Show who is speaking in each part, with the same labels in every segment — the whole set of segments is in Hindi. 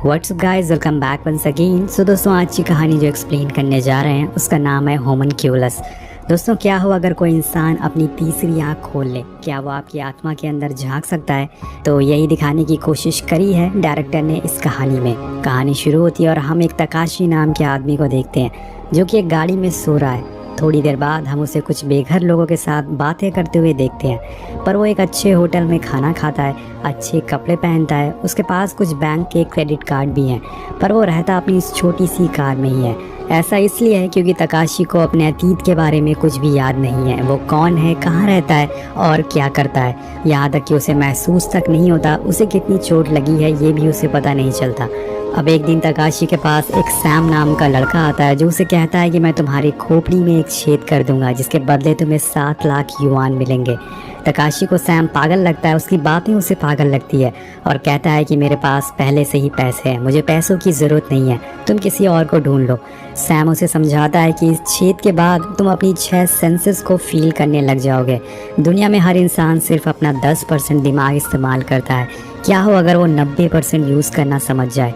Speaker 1: WhatsApp guys, welcome back once again. So दोस्तों, आज की कहानी जो एक्सप्लेन करने जा रहे हैं उसका नाम है होमनक्यूलस। दोस्तों, क्या हो अगर कोई इंसान अपनी तीसरी आँख खोल ले? क्या वो आपकी आत्मा के अंदर झांक सकता है? तो यही दिखाने की कोशिश करी है डायरेक्टर ने इस कहानी में। कहानी शुरू होती है और हम एक तकाशी नाम के आदमी को देखते हैं जो कि एक गाड़ी में सो रहा है। थोड़ी देर बाद हम उसे कुछ बेघर लोगों के साथ बातें करते हुए देखते हैं, पर वो एक अच्छे होटल में खाना खाता है, अच्छे कपड़े पहनता है, उसके पास कुछ बैंक के क्रेडिट कार्ड भी हैं, पर वो रहता अपनी इस छोटी सी कार में ही है। ऐसा इसलिए है क्योंकि तकाशी को अपने अतीत के बारे में कुछ भी याद नहीं है। वो कौन है, कहाँ रहता है और क्या करता है, यहाँ तक कि उसे महसूस तक नहीं होता उसे कितनी चोट लगी है ये भी उसे पता नहीं चलता। अब एक दिन तकाशी के पास एक सैम नाम का लड़का आता है जो उसे कहता है कि मैं तुम्हारी खोपड़ी में एक छेद कर दूंगा जिसके बदले तुम्हें 7 लाख युआन मिलेंगे। तकाशी को सैम पागल लगता है, उसकी बातें उसे पागल लगती है और कहता है कि मेरे पास पहले से ही पैसे हैं, मुझे पैसों की ज़रूरत नहीं है, तुम किसी और को ढूंढ लो। सैम उसे समझाता है कि इस छेद के बाद तुम अपनी 6 सेंसेस को फील करने लग जाओगे। दुनिया में हर इंसान सिर्फ अपना 10% दिमाग इस्तेमाल करता है, क्या हो अगर वो 90% यूज़ करना समझ जाए।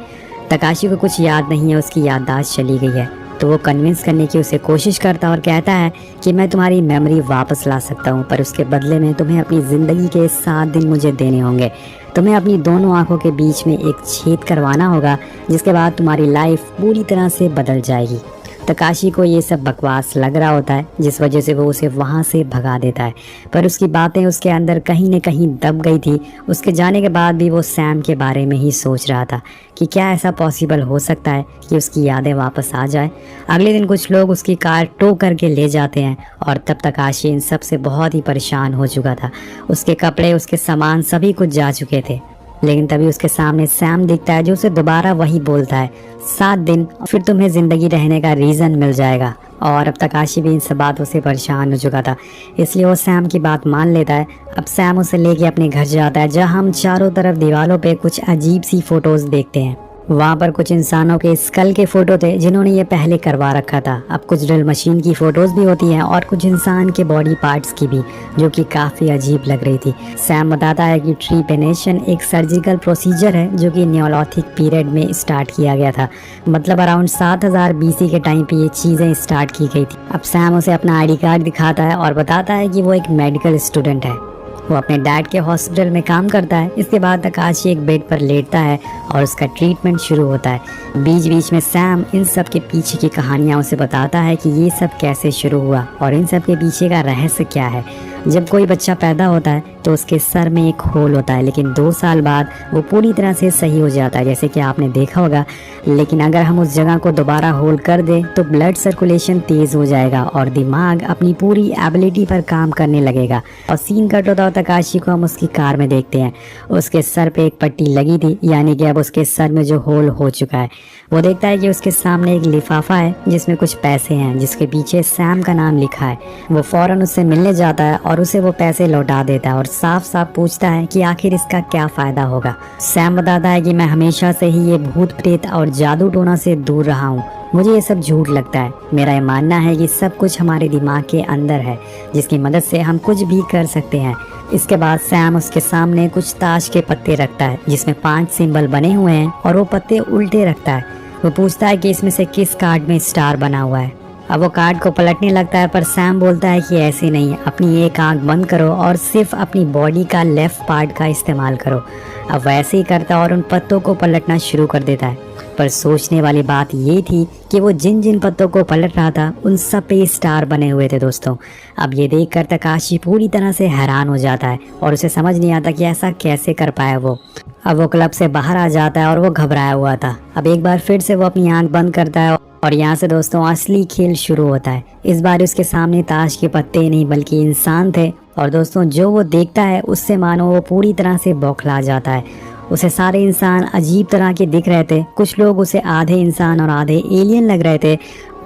Speaker 1: तकाशी को कुछ याद नहीं है, उसकी याददाश्त चली गई है, तो वो कन्विंस करने की उसे कोशिश करता है और कहता है कि मैं तुम्हारी मेमोरी वापस ला सकता हूँ, पर उसके बदले में तुम्हें अपनी ज़िंदगी के 7 दिन मुझे देने होंगे। तुम्हें अपनी दोनों आंखों के बीच में एक छेद करवाना होगा जिसके बाद तुम्हारी लाइफ पूरी तरह से बदल जाएगी। तकाशी को ये सब बकवास लग रहा होता है जिस वजह से वो उसे वहाँ से भगा देता है, पर उसकी बातें उसके अंदर कहीं न कहीं दब गई थी। उसके जाने के बाद भी वो सैम के बारे में ही सोच रहा था कि क्या ऐसा पॉसिबल हो सकता है कि उसकी यादें वापस आ जाए। अगले दिन कुछ लोग उसकी कार टो करके ले जाते हैं और तब तकाशी इन सब से बहुत ही परेशान हो चुका था। उसके कपड़े, उसके सामान सभी कुछ जा चुके थे, लेकिन तभी उसके सामने सैम दिखता है जो उसे दोबारा वही बोलता है, 7 दिन फिर तुम्हें ज़िंदगी रहने का रीज़न मिल जाएगा। और अब तकाशी भी इन सब बातों से परेशान हो चुका था, इसलिए वो सैम की बात मान लेता है। अब सैम उसे लेके अपने घर जाता है जहाँ हम चारों तरफ दीवारों पे कुछ अजीब सी फोटोज़ देखते हैं। वहाँ पर कुछ इंसानों के स्कल के फ़ोटो थे जिन्होंने ये पहले करवा रखा था। अब कुछ ड्रिल मशीन की फ़ोटोज़ भी होती हैं और कुछ इंसान के बॉडी पार्ट्स की भी, जो कि काफ़ी अजीब लग रही थी। सैम बताता है कि ट्रीपेनेशन एक सर्जिकल प्रोसीजर है जो कि नियोलिथिक पीरियड में स्टार्ट किया गया था, मतलब अराउंड 7000 BC के टाइम पे ये चीज़ें स्टार्ट की गई थी। अब सैम उसे अपना ID कार्ड दिखाता है और बताता है कि वो एक मेडिकल स्टूडेंट है, वो अपने डैड के हॉस्पिटल में काम करता है। इसके बाद तकाशी एक बेड पर लेटता है और उसका ट्रीटमेंट शुरू होता है। बीच बीच में सैम इन सब के पीछे की कहानियाँ उसे बताता है कि ये सब कैसे शुरू हुआ और इन सब के पीछे का रहस्य क्या है। जब कोई बच्चा पैदा होता है तो उसके सर में एक होल होता है, लेकिन 2 साल बाद वो पूरी तरह से सही हो जाता है, जैसे कि आपने देखा होगा। लेकिन अगर हम उस जगह को दोबारा होल कर दें तो ब्लड सर्कुलेशन तेज़ हो जाएगा और दिमाग अपनी पूरी एबिलिटी पर काम करने लगेगा। और सीन कट होता है, तकाशी को हम उसकी कार में देखते हैं। उसके सर पे एक पट्टी लगी थी, यानी कि अब उसके सर में जो होल हो चुका है। वो देखता है कि उसके सामने एक लिफाफा है जिसमें कुछ पैसे हैं, जिसके पीछे सैम का नाम लिखा है। वो फौरन उससे मिलने जाता है और उसे वो पैसे लौटा देता है और साफ साफ पूछता है कि आखिर इसका क्या फ़ायदा होगा। सैम बताता है कि मैं हमेशा से ही ये भूत प्रेत और जादू टोना से दूर रहा हूँ, मुझे ये सब झूठ लगता है। मेरा ये मानना है कि सब कुछ हमारे दिमाग के अंदर है जिसकी मदद से हम कुछ भी कर सकते हैं। इसके बाद सैम उसके सामने कुछ ताश के पत्ते रखता है जिसमें 5 सिंबल बने हुए हैं और वो पत्ते उल्टे रखता है। वो पूछता है कि इसमें से किस कार्ड में स्टार बना हुआ है। अब वो कार्ड को पलटने लगता है, पर सैम बोलता है कि ऐसे नहीं, अपनी एक आंख बंद करो और सिर्फ अपनी बॉडी का लेफ्ट पार्ट का इस्तेमाल करो। अब वैसे ही करता और उन पत्तों को पलटना शुरू कर देता है। पर सोचने वाली बात ये थी कि वो जिन जिन पत्तों को पलट रहा था उन सब पे स्टार बने हुए थे दोस्तों। अब ये देखकर तकाशी पूरी तरह से हैरान हो जाता है और उसे समझ नहीं आता कि ऐसा कैसे कर पाया वो। अब वो क्लब से बाहर आ जाता है और वो घबराया हुआ था। अब एक बार फिर से वो अपनी आंख बंद करता है और यहाँ से दोस्तों असली खेल शुरू होता है। इस बार उसके सामने ताश के पत्ते नहीं बल्कि इंसान थे और दोस्तों जो वो देखता है उससे मानो वो पूरी तरह से बौखला जाता है। उसे सारे इंसान अजीब तरह के दिख रहे थे, कुछ लोग उसे आधे इंसान और आधे एलियन लग रहे थे,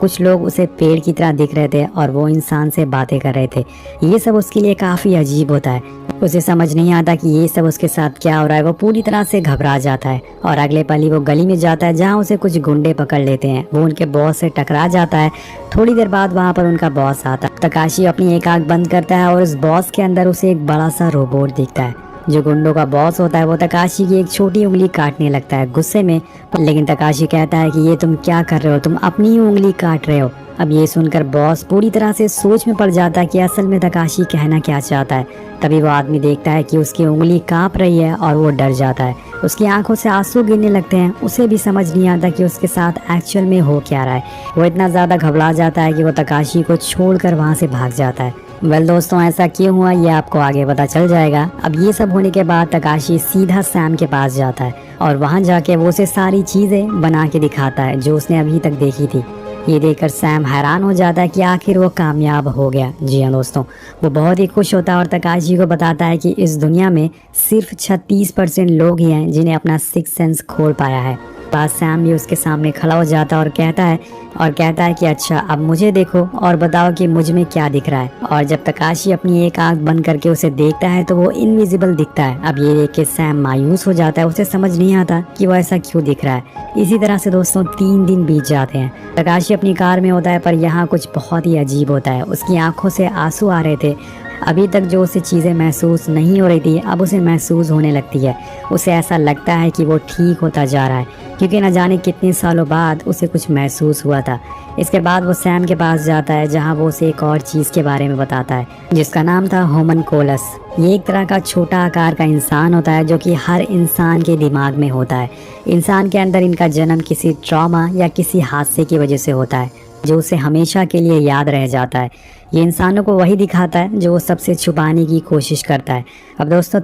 Speaker 1: कुछ लोग उसे पेड़ की तरह दिख रहे थे और वो इंसान से बातें कर रहे थे। ये सब उसके लिए काफ़ी अजीब होता है, उसे समझ नहीं आता कि ये सब उसके साथ क्या हो रहा है। वो पूरी तरह से घबरा जाता है और अगले पल ही वो गली में जाता है जहाँ उसे कुछ गुंडे पकड़ लेते हैं। वो उनके बॉस से टकरा जाता है। थोड़ी देर बाद वहाँ पर उनका बॉस आता है। तकाशी अपनी एक आंख बंद करता है और उस बॉस के अंदर उसे एक बड़ा सा रोबोट दिखता है। जो गुंडों का बॉस होता है वो तकाशी की एक छोटी उंगली काटने लगता है गुस्से में, लेकिन तकाशी कहता है कि ये तुम क्या कर रहे हो, तुम अपनी ही उंगली काट रहे हो। अब ये सुनकर बॉस पूरी तरह से सोच में पड़ जाता है कि असल में तकाशी कहना क्या चाहता है। तभी वो आदमी देखता है कि उसकी उंगली कांप रही है और वो डर जाता है। उसकी आंखों से आंसू गिरने लगते हैं। उसे भी समझ नहीं आता कि उसके साथ एक्चुअल में हो क्या रहा है। वो इतना ज़्यादा घबरा जाता है कि वो तकाशी को छोड़कर वहाँ से भाग जाता है। वेल दोस्तों, ऐसा क्यों हुआ ये आपको आगे पता चल जाएगा। अब ये सब होने के बाद तकाशी सीधा सैम के पास जाता है और वहाँ जाके वो उसे सारी चीज़ें बना के दिखाता है जो उसने अभी तक देखी थी। ये देखकर सैम हैरान हो जाता है कि आखिर वो कामयाब हो गया। जी हाँ दोस्तों, वो बहुत ही खुश होता है और तकाशी को बताता है कि इस दुनिया में सिर्फ 36% लोग ही हैं जिन्हें अपना सिक्स सेंस खोल पाया है। बाद सैम भी उसके सामने खड़ा हो जाता है और कहता है कि अच्छा अब मुझे देखो और बताओ कि मुझ में क्या दिख रहा है। और जब तकाशी अपनी एक आंख बंद करके उसे देखता है तो वो इनविजिबल दिखता है। अब ये देख के सैम मायूस हो जाता है। उसे समझ नहीं आता कि वो ऐसा क्यों दिख रहा है। इसी तरह से दोस्तों 3 दिन बीत जाते हैं। तकाशी अपनी कार में होता है, पर यहाँ कुछ बहुत ही अजीब होता है। उसकी आंखों से आंसू आ रहे थे। अभी तक जो उसे चीज़ें महसूस नहीं हो रही थी अब उसे महसूस होने लगती है। उसे ऐसा लगता है कि वो ठीक होता जा रहा है, क्योंकि न जाने कितने सालों बाद उसे कुछ महसूस हुआ था। इसके बाद वो सैम के पास जाता है, जहां वो उसे एक और चीज़ के बारे में बताता है जिसका नाम था होमनकोलस। ये एक तरह का छोटा आकार का इंसान होता है जो कि हर इंसान के दिमाग में होता है। इंसान के अंदर इनका जन्म किसी ट्रॉमा या किसी हादसे की वजह से होता है जो उसे हमेशा के लिए याद रह जाता है। ये इंसानों को वही दिखाता है जो वो सबसे छुपाने की कोशिश करता है। अब दोस्तों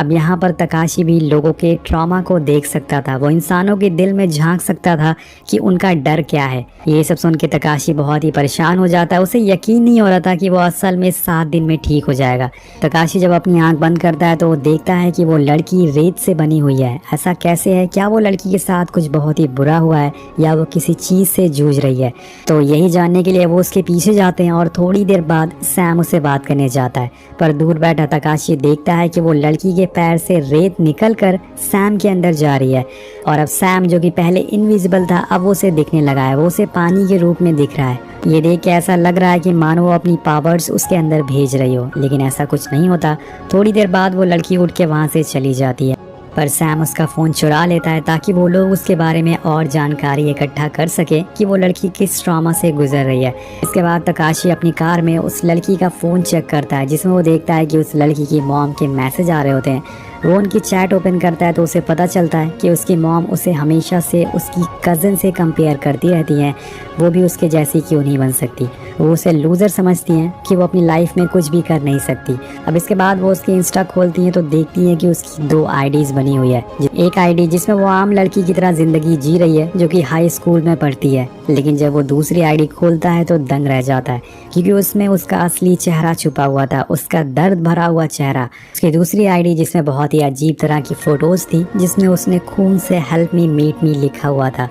Speaker 1: यहाँ पर तकाशी भी लोगों के ट्रॉमा को देख सकता था। वो इंसानों के दिल में झांक सकता था कि उनका डर क्या है। ये सब सुन के तकाशी बहुत ही परेशान हो जाता है। उसे यकीन नहीं हो रहा था कि वो असल में 7 दिन में ठीक हो जाएगा। तकाशी जब अपनी आंख बंद करता है तो वो देखता है कि वो लड़की रेत से बनी हुई है। ऐसा कैसे है? क्या वो लड़की के साथ कुछ बहुत ही बुरा हुआ है या वो किसी चीज़ से जूझ रही है? तो यही जानने के लिए वो उसके पीछे जाते हैं और थोड़ी देर बाद सैम उससे बात करने जाता है। पर दूर बैठा तकाशी देखता है कि वो लड़की के पैर से रेत निकलकर सैम के अंदर जा रही है। और अब सैम जो कि पहले इनविजिबल था अब वो उसे दिखने लगा है। वो उसे पानी के रूप में दिख रहा है। ये देख के ऐसा लग रहा है कि मानो वो अपनी पावर्स उसके अंदर भेज रही हो, लेकिन ऐसा कुछ नहीं होता। थोड़ी देर बाद वो लड़की उठ के वहाँ से चली जाती है। पर सैम उसका फ़ोन चुरा लेता है ताकि वो लोग उसके बारे में और जानकारी इकट्ठा कर सके कि वो लड़की किस ट्रॉमा से गुजर रही है। इसके बाद तकाशी अपनी कार में उस लड़की का फ़ोन चेक करता है, जिसमें वो देखता है कि उस लड़की की मॉम के मैसेज आ रहे होते हैं। वो उनकी चैट ओपन करता है तो उसे पता चलता है कि उसकी मॉम उसे हमेशा से उसकी कज़न से कंपेयर करती रहती हैं। वो भी उसके जैसी क्यों नहीं बन सकती। वो उसे लूज़र समझती हैं कि वो अपनी लाइफ में कुछ भी कर नहीं सकती। अब इसके बाद वो उसकी इंस्टा खोलती हैं तो देखती हैं कि उसकी 2 आईडीज़ बनी हुई है। एक आईडी जिसमें वो आम लड़की की तरह ज़िंदगी जी रही है जो कि हाई स्कूल में पढ़ती है, लेकिन जब वो दूसरी आईडी खोलता है तो दंग रह जाता है, क्योंकि उसमें उसका असली चेहरा छुपा हुआ था, उसका दर्द भरा हुआ चेहरा। उसकी दूसरी आईडी जिसमें बहुत ही अजीब तरह की फ़ोटोज़ थी, जिसमें उसने खून से हेल्प मी मीट मी लिखा हुआ था।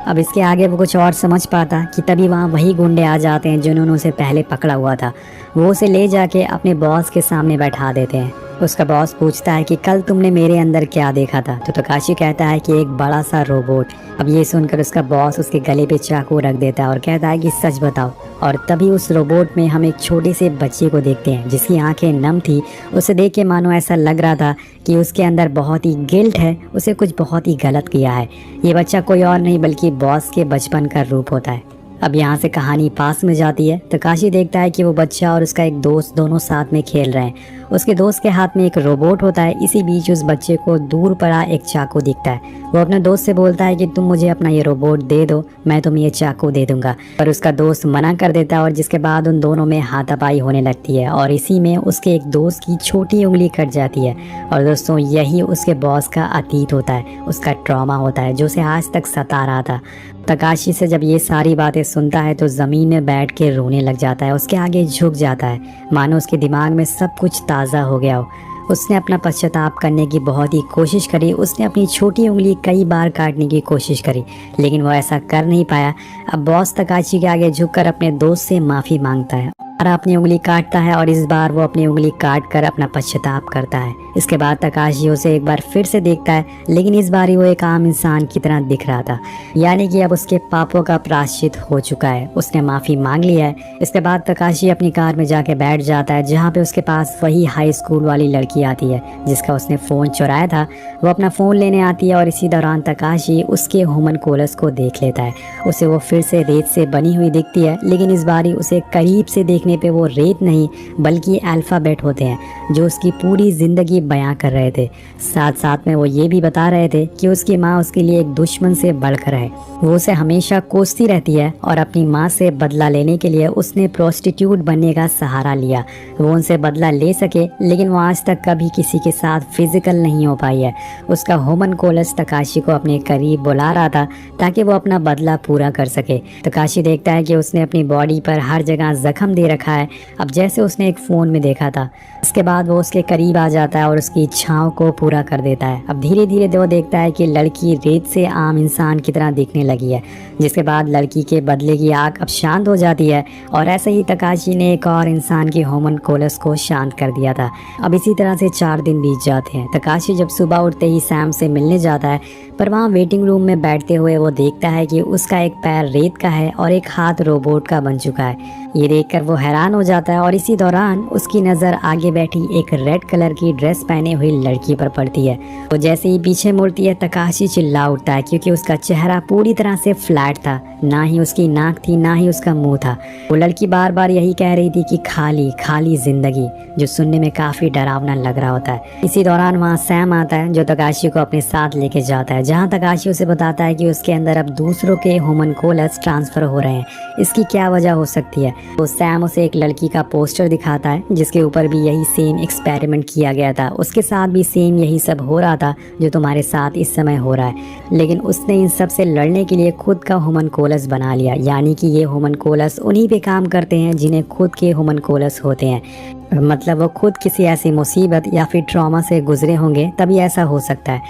Speaker 1: अब इसके आगे वो कुछ और समझ पाता कि तभी वहाँ वही गुंडे आ जाते हैं जिन्होंने उसे पहले पकड़ा हुआ था। वो उसे ले जाके अपने बॉस के सामने बैठा देते हैं। उसका बॉस पूछता है कि कल तुमने मेरे अंदर क्या देखा था? तो तकाशी कहता है कि एक बड़ा सा रोबोट। अब ये सुनकर उसका बॉस उसके गले पे चाकू रख देता है और कहता है कि सच बताओ। और तभी उस रोबोट में हम एक छोटे से बच्चे को देखते हैं जिसकी आंखें नम थी। उसे देख के मानो ऐसा लग रहा था कि उसके अंदर बहुत ही गिल्ट है, उसे कुछ बहुत ही गलत किया है। ये बच्चा कोई और नहीं बल्कि बॉस के बचपन का रूप होता है। अब यहाँ से कहानी पास में जाती है। तकाशी देखता है कि वो बच्चा और उसका एक दोस्त दोनों साथ में खेल रहे हैं। उसके दोस्त के हाथ में एक रोबोट होता है। इसी बीच उस बच्चे को दूर पड़ा एक चाकू दिखता है। वो अपने दोस्त से बोलता है कि तुम मुझे अपना ये रोबोट दे दो, मैं तुम्हें ये चाकू दे दूंगा। पर उसका दोस्त मना कर देता है और जिसके बाद उन दोनों में हाथापाई होने लगती है और इसी में उसके एक दोस्त की छोटी उंगली कट जाती है। और दोस्तों यही उसके बॉस का अतीत होता है, उसका ट्रॉमा होता है जो उसे आज तक सता रहा था। तकाशी से जब ये सारी बातें सुनता है तो ज़मीन में बैठ के रोने लग जाता है। उसके आगे झुक जाता है, मानो उसके दिमाग में सब कुछ ताज़ा हो गया हो। उसने अपना पश्चाताप करने की बहुत ही कोशिश करी। उसने अपनी छोटी उंगली कई बार काटने की कोशिश करी, लेकिन वो ऐसा कर नहीं पाया। अब बॉस तकाशी के आगे झुककर अपने दोस्त से माफ़ी मांगता है। अपनी उंगली काटता है और इस बार वो अपनी उंगली काट कर अपना पश्चाताप करता है। इसके बाद तकाशी उसे एक बार फिर से देखता है, लेकिन इस बार वो एक आम इंसान की तरह दिख रहा था, यानी कि अब उसके पापों का प्रायश्चित हो चुका है, उसने माफी मांग लिया है। इसके बाद तकाशी अपनी कार में जाके बैठ जाता है, जहाँ पे उसके पास वही हाई स्कूल वाली लड़की आती है जिसका उसने फोन चुराया था। वो अपना फोन लेने आती है और इसी दौरान तकाशी उसके होमनकूलस को देख लेता है। उसे वो फिर से रेत से बनी हुई दिखती है, लेकिन इस बारी उसे करीब से देखने पे वो रेत नहीं बल्कि अल्फाबेट होते हैं जो उसकी पूरी जिंदगी बयां कर रहे थे। साथ साथ में वो ये भी बता रहे थे कि उसकी माँ उसके लिए एक दुश्मन से बढ़कर है। वो उसे हमेशा कोसती रहती है और अपनी माँ से बदला लेने के लिए उसने प्रोस्टिट्यूट बनने का सहारा लिया। वो उनसे बदला ले सके, लेकिन वो आज तक कभी किसी के साथ फिजिकल नहीं हो पाई है। उसका होमनकूलस तकाशी को अपने करीब बुला रहा था ताकि वो अपना बदला पूरा कर सके। तकाशी देखता है कि उसने अपनी बॉडी पर हर जगह जख्म दे रखा है, अब जैसे उसने एक फोन में देखा था। इसके बाद वो उसके करीब आ जाता है और उसकी इच्छाओं को पूरा कर देता है। अब धीरे धीरे वो देखता है कि लड़की रेत से आम इंसान की तरह दिखने लगी है, जिसके बाद लड़की के बदले की आग अब शांत हो जाती है और ऐसे ही तकाशी ने एक और इंसान की होमनकूलस को शांत कर दिया था। अब इसी तरह से 4 दिन बीत जाते हैं। तकाशी जब सुबह उठते ही सैम से मिलने जाता है, पर वहाँ वेटिंग रूम में बैठते हुए वो देखता है कि उसका एक पैर रेत का है और एक हाथ रोबोट का बन चुका है। ये देखकर वो हैरान हो जाता है और इसी दौरान उसकी नज़र आगे बैठी एक रेड कलर की ड्रेस पहने हुई लड़की पर पड़ती है। वो जैसे ही पीछे मुड़ती है, तकाशी चिल्ला उठता है क्योंकि उसका चेहरा पूरी तरह से फ्लैट था, ना ही उसकी नाक थी ना ही उसका मुंह था। वो लड़की बार बार यही कह रही थी कि खाली खाली जिंदगी, जो सुनने में काफी डरावना लग रहा होता है। इसी दौरान वहाँ सैम आता है जो तकाशी को अपने साथ लेके जाता है, जहाँ तकाशी उसे बताता है कि उसके अंदर अब दूसरों के होमनकूलस ट्रांसफर हो रहे हैं। इसकी क्या वजह हो सकती है? तो सैम उसे एक लड़की का पोस्टर दिखाता है जिसके ऊपर भी यही सेम एक्सपेरिमेंट किया गया था, उसके साथ भी सेम यही सब हो रहा था जो तुम्हारे साथ इस समय हो रहा है। लेकिन उसने इन सब से लड़ने के लिए खुद का होमनकूलस बना लिया, यानी कि ये होमनकूलस उन्हीं पे काम करते हैं जिन्हें खुद के होमनकूलस होते हैं। मतलब वो खुद किसी ऐसी मुसीबत या फिर ट्रॉमा से गुजरे होंगे तभी ऐसा हो सकता है,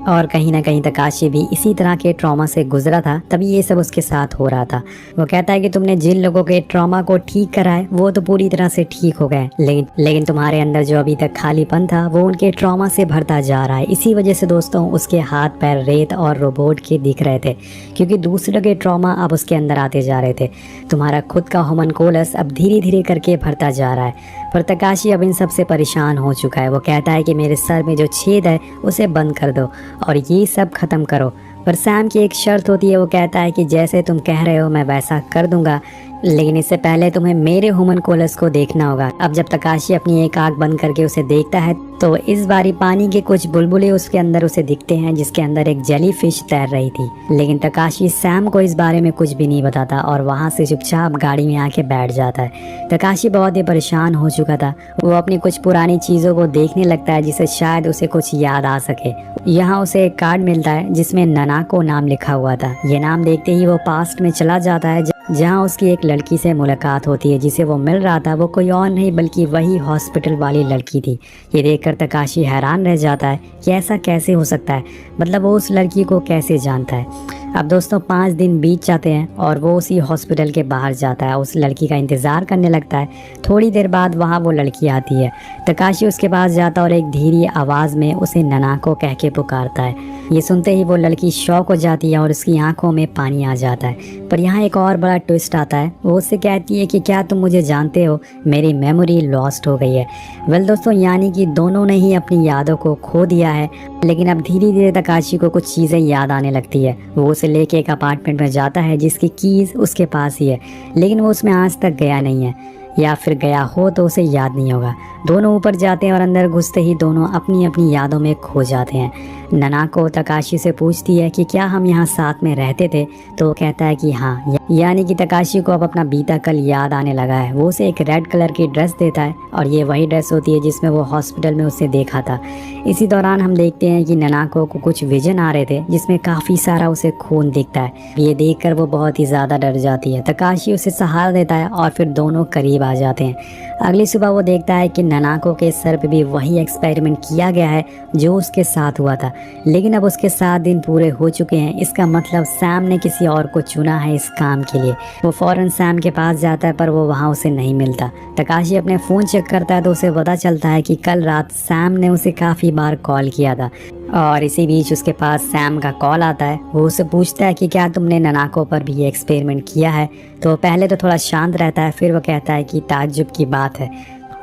Speaker 1: और कहीं ना कहीं तकाशी भी इसी तरह के ट्रॉमा से गुजरा था तभी ये सब उसके साथ हो रहा था। वो कहता है कि तुमने जिन लोगों के ट्रॉमा को ठीक करा है वो तो पूरी तरह से ठीक हो गए, लेकिन तुम्हारे अंदर जो अभी तक खालीपन था वो उनके ट्रॉमा से भरता जा रहा है। इसी वजह से दोस्तों उसके हाथ पैर रेत और रोबोट के दिख रहे थे, क्योंकि दूसरों के ट्रॉमा अब उसके अंदर आते जा रहे थे। तुम्हारा खुद का होमनकूलस अब धीरे धीरे करके भरता जा रहा है। पर तकाशी अब इन सब से परेशान हो चुका है। वो कहता है कि मेरे सर में जो छेद है उसे बंद कर दो और ये सब खत्म करो। पर सैम की एक शर्त होती है, वो कहता है कि जैसे तुम कह रहे हो मैं वैसा कर दूंगा, लेकिन इससे पहले तुम्हें मेरे होमनकूलस को देखना होगा। अब जब तकाशी अपनी एक आंख बंद करके उसे देखता है तो इस बारी पानी के कुछ बुलबुले उसके अंदर उसे दिखते हैं, जिसके अंदर एक जेली फिश तैर रही थी। लेकिन तकाशी सैम को इस बारे में कुछ भी नहीं बताता और वहाँ से चुपचाप गाड़ी में आके बैठ जाता है। तकाशी बहुत ही परेशान हो चुका था। वो अपनी कुछ पुरानी चीजों को देखने लगता है जिससे शायद उसे कुछ याद आ सके। यहाँ उसे एक कार्ड मिलता है जिसमें ननाको नाम लिखा हुआ था। ये नाम देखते ही वो पास्ट में चला जाता है जहाँ उसकी एक लड़की से मुलाकात होती है। जिसे वो मिल रहा था वो कोई और नहीं बल्कि वही हॉस्पिटल वाली लड़की थी। ये देखकर तकाशी हैरान रह जाता है कि ऐसा कैसे हो सकता है, मतलब वो उस लड़की को कैसे जानता है। अब दोस्तों 5 दिन बीत जाते हैं और वो उसी हॉस्पिटल के बाहर जाता है, उस लड़की का इंतज़ार करने लगता है। थोड़ी देर बाद वहाँ वो लड़की आती है। तकाशी उसके पास जाता और एक धीरे आवाज़ में उसे ननाको कह के पुकारता है। ये सुनते ही वो लड़की शॉक हो जाती है और उसकी आंखों में पानी आ जाता है। पर यहाँ एक और बड़ा ट्विस्ट आता है। वो उससे कहती है कि क्या तुम मुझे जानते हो, मेरी मेमोरी लॉस्ट हो गई है। वेल दोस्तों, यानी कि दोनों ने ही अपनी यादों को खो दिया है, लेकिन अब धीरे धीरे तकाशी को कुछ चीज़ें याद आने लगती है। वो उसे लेके एक अपार्टमेंट में जाता है जिसकी कीज उसके पास ही है, लेकिन वो उसमें आज तक गया नहीं है, या फिर गया हो तो उसे याद नहीं होगा। दोनों ऊपर जाते हैं और अंदर घुसते ही दोनों अपनी अपनी यादों में खो जाते हैं। ननाको तकाशी से पूछती है कि क्या हम यहाँ साथ में रहते थे, तो वो कहता है कि हाँ। यानी कि तकाशी को अब अपना बीता कल याद आने लगा है। वो उसे एक रेड कलर की ड्रेस देता है और ये वही ड्रेस होती है जिसमें वो हॉस्पिटल में उसे देखा था। इसी दौरान हम देखते हैं कि ननाको को कुछ विजन आ रहे थे जिसमें काफ़ी सारा उसे खून दिखता है। ये देखकर वो बहुत ही ज़्यादा डर जाती है। तकाशी उसे सहारा देता है और फिर दोनों करीब करीब आ जाते हैं। अगली सुबह वो देखता है कि ननाको के सर पे भी वही एक्सपेरिमेंट किया गया है जो उसके साथ हुआ था, लेकिन अब उसके 7 दिन पूरे हो चुके हैं। इसका मतलब सैम ने किसी और को चुना है इस काम के लिए। वो फौरन सैम के पास जाता है पर वो वहाँ उसे नहीं मिलता। तकाशी अपने फ़ोन चेक करता है तो उसे पता चलता है कि कल रात सैम ने उसे काफ़ी बार कॉल किया था और इसी बीच उसके पास सैम का कॉल आता है। वो उसे पूछता है कि क्या तुमने ननाको पर भी ये एक्सपेरिमेंट किया है। तो पहले तो थोड़ा शांत रहता है, फिर वो कहता है कि ताज्जुब की बात है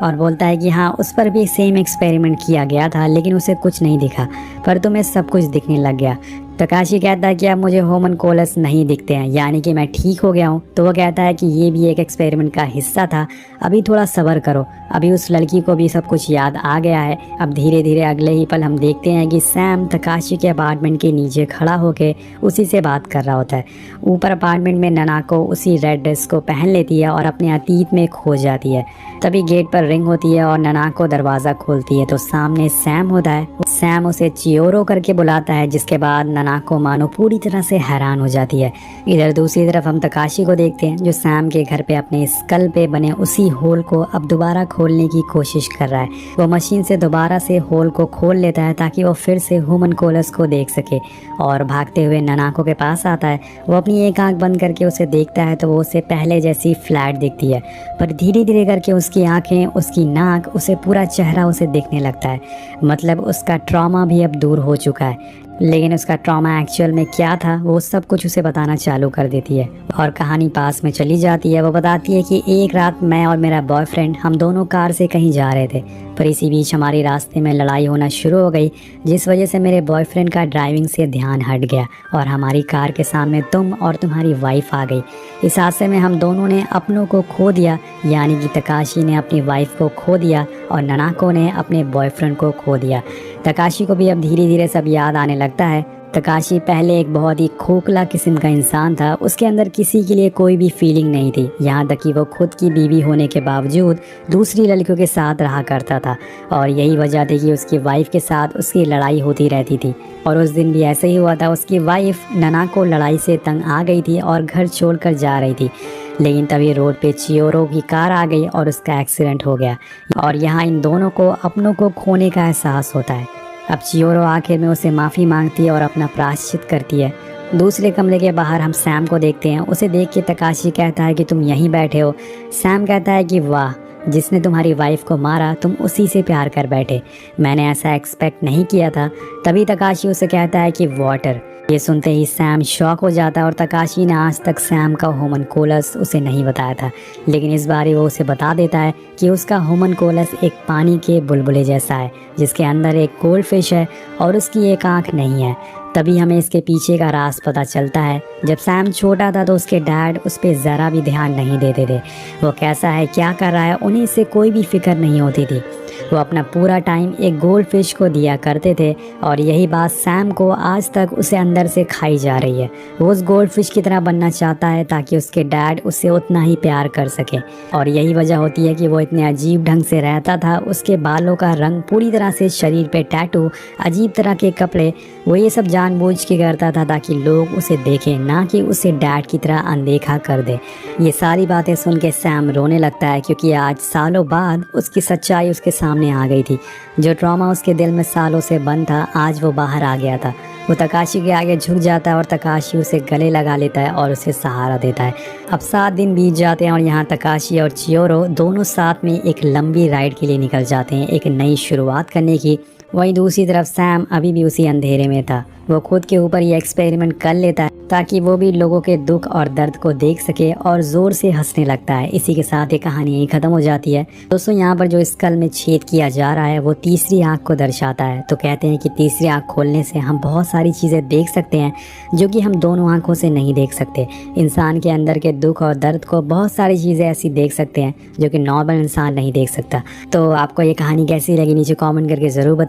Speaker 1: और बोलता है कि हाँ, उस पर भी सेम एक्सपेरिमेंट किया गया था लेकिन उसे कुछ नहीं दिखा, पर तुम्हें सब कुछ दिखने लग गया। तकाशी कहता है कि अब मुझे होमनकोलस नहीं दिखते हैं, यानी कि मैं ठीक हो गया हूँ। तो वो कहता है कि ये भी एक एक्सपेरिमेंट का हिस्सा था, अभी थोड़ा सब्र करो। अभी उस लड़की को भी सब कुछ याद आ गया है। अब धीरे धीरे अगले ही पल हम देखते हैं कि सैम तकाशी के अपार्टमेंट के नीचे खड़ा होकर उसी से बात कर रहा होता है। ऊपर अपार्टमेंट में ननाको उसी रेड ड्रेस को पहन लेती है और अपने अतीत में खो जाती है। तभी गेट पर रिंग होती है और ननाको दरवाज़ा खोलती है तो सामने सैम होता है। सैम उसे चियोरो करके बुलाता है, जिसके बाद ननाको मानो पूरी तरह से हैरान हो जाती है। इधर दूसरी तरफ हम तकाशी को देखते हैं जो सैम के घर पे अपने स्कल पे बने उसी होल को अब दोबारा खोलने की कोशिश कर रहा है। वो मशीन से दोबारा से होल को खोल लेता है ताकि वो फिर से होमनकोलस को देख सके और भागते हुए ननाको के पास आता है। वो अपनी एक आंख बंद करके उसे देखता है तो वो उसे पहले जैसी फ्लैट दिखती है, पर धीरे धीरे करके उसकी आंखें, उसकी नाक, उसे पूरा चेहरा उसे दिखने लगता है। मतलब उसका ट्रॉमा भी अब दूर हो चुका है। लेकिन उसका ट्रॉमा एक्चुअल में क्या था वो सब कुछ उसे बताना चालू कर देती है और कहानी पास में चली जाती है। वो बताती है कि एक रात मैं और मेरा बॉयफ्रेंड हम दोनों कार से कहीं जा रहे थे, पर इसी बीच हमारी रास्ते में लड़ाई होना शुरू हो गई, जिस वजह से मेरे बॉयफ्रेंड का ड्राइविंग से ध्यान हट गया और हमारी कार के सामने तुम और तुम्हारी वाइफ आ गई। इस हादसे में हम दोनों ने अपनों को खो दिया, यानी कि तकाशी ने अपनी वाइफ को खो दिया और ननाको ने अपने बॉयफ्रेंड को खो दिया। तकाशी को भी अब धीरे धीरे सब याद आने लगता है। तकाशी पहले एक बहुत ही खोखला किस्म का इंसान था, उसके अंदर किसी के लिए कोई भी फीलिंग नहीं थी, यहाँ तक कि वो खुद की बीवी होने के बावजूद दूसरी लड़कियों के साथ रहा करता था और यही वजह थी कि उसकी वाइफ के साथ उसकी लड़ाई होती रहती थी। और उस दिन भी ऐसे ही हुआ था। उसकी वाइफ ननाको लड़ाई से तंग आ गई थी और घर छोड़कर जा रही थी, लेकिन तभी रोड पे चियोरो की कार आ गई और उसका एक्सीडेंट हो गया और यहाँ इन दोनों को अपनों को खोने का एहसास होता है। अब चियोरो आखिर में उसे माफ़ी मांगती है और अपना प्रायश्चित करती है। दूसरे कमरे के बाहर हम सैम को देखते हैं। उसे देख के तकाशी कहता है कि तुम यहीं बैठे हो। सैम कहता है कि वाह, जिसने तुम्हारी वाइफ को मारा तुम उसी से प्यार कर बैठे, मैंने ऐसा एक्सपेक्ट नहीं किया था। तभी तकाशी उसे कहता है कि वाटर। ये सुनते ही सैम शॉक हो जाता है और तकाशी ने आज तक सैम का होमनकोलस उसे नहीं बताया था, लेकिन इस बार वो उसे बता देता है कि उसका होमनकोलस एक पानी के बुलबुले जैसा है जिसके अंदर एक गोल्ड फिश है और उसकी एक आंख नहीं है। तभी हमें इसके पीछे का राज पता चलता है। जब सैम छोटा था तो उसके डैड उस पर ज़रा भी ध्यान नहीं देते थे। वो कैसा है, क्या कर रहा है, उन्हें इससे कोई भी फिक्र नहीं होती थी। वो अपना पूरा टाइम एक गोल्ड फिश को दिया करते थे और यही बात सैम को आज तक उसे अंदर से खाई जा रही है। वो उस गोल्ड फिश की तरह बनना चाहता है ताकि उसके डैड उससे उतना ही प्यार कर सके और यही वजह होती है कि वो इतने अजीब ढंग से रहता था। उसके बालों का रंग पूरी तरह से, शरीर पे टैटू, अजीब तरह के कपड़े, वो ये सब जानबूझ के करता था ताकि लोग उसे देखें, ना कि उसे डैड की तरह अनदेखा कर दे। ये सारी बातें सुन के सैम रोने लगता है क्योंकि आज सालों बाद उसकी सच्चाई उसके सामने आ गई थी। जो ट्रॉमा उसके दिल में सालों से बंद था आज वो बाहर आ गया था। वो तकाशी के आगे झुक जाता है और तकाशी उसे गले लगा लेता है और उसे सहारा देता है। अब 7 दिन बीत जाते हैं और यहाँ तकाशी और चियोरो दोनों साथ में एक लंबी राइड के लिए निकल जाते हैं, एक नई शुरुआत करने की। वहीं दूसरी तरफ सैम अभी भी उसी अंधेरे में था। वो खुद के ऊपर ये एक्सपेरिमेंट कर लेता है ताकि वो भी लोगों के दुख और दर्द को देख सके और ज़ोर से हंसने लगता है। इसी के साथ ये कहानी यहीं ख़त्म हो जाती है। दोस्तों, यहाँ पर जो स्कल में छेद किया जा रहा है वो तीसरी आँख को दर्शाता है। तो कहते हैं कि तीसरी आँख खोलने से हम बहुत सारी चीज़ें देख सकते हैं जो कि हम दोनों आँखों से नहीं देख सकते। इंसान के अंदर के दुख और दर्द को बहुत सारी चीज़ें ऐसी देख सकते हैं जो कि नॉर्मल इंसान नहीं देख सकता। तो आपको ये कहानी कैसी लगी नीचे कॉमेंट करके ज़रूर बताएं।